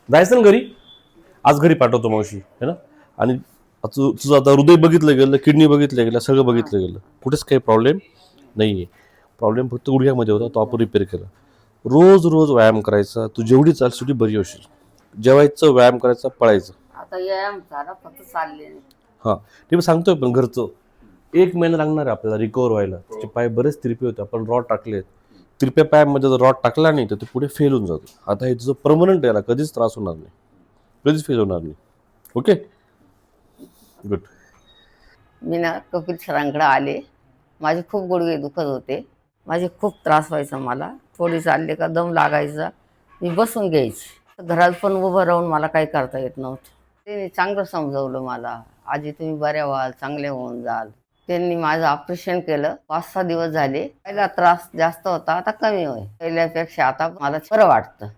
जायचं ना घरी, आज घरी पाठवतो मावशी है ना. आणि तुझं आता हृदय बघितलं गेलं, किडनी बघितलं गेलं, सगळं बघितलं गेलं, कुठेच काही प्रॉब्लेम नाही आहे. प्रॉब्लेम फक्त गुडघ्यामध्ये होता, तो आपण रिपेअर केला. रोज रोज व्यायाम करायचा, तू जेवढी चालशील तेवढी बरी होशील. जेवायचं, व्यायाम करायचा, पळायचं. आता व्यायाम झाला फक्त चालले. हां, ते मी सांगतोय, पण घरचं 1 महिना लागणार आहे आपल्याला रिकवर व्हायला. त्याचे पाय बरेच तिरपे होते, आपण रॉड टाकले. तिरप्या पायामध्ये जर रॉड टाकला नाही तर ते पुढे फेल होऊन जातो. आता हे तुझं परमनंट याला कधीच त्रास होणार नाही, कधीच फेल होणार नाही. Okay, good. मी ना कपिल सरांकडे आले. माझे खूप गुडघे दुखत होते, माझे खूप त्रास व्हायचा. मला थोडी चालले का दम लागायचा, मी बसून घ्यायची. घरात पण उभं राहून मला काही करता येत नव्हतं. त्यांनी चांगलं समजवलं मला, आजी तुम्ही बऱ्या व्हाल, चांगले होऊन जाल. त्यांनी माझं ऑपरेशन केलं. 5-6 दिवस झाले. पहिला त्रास जास्त होता, आता कमी होय. पहिल्यापेक्षा आता मला बरं वाटतं.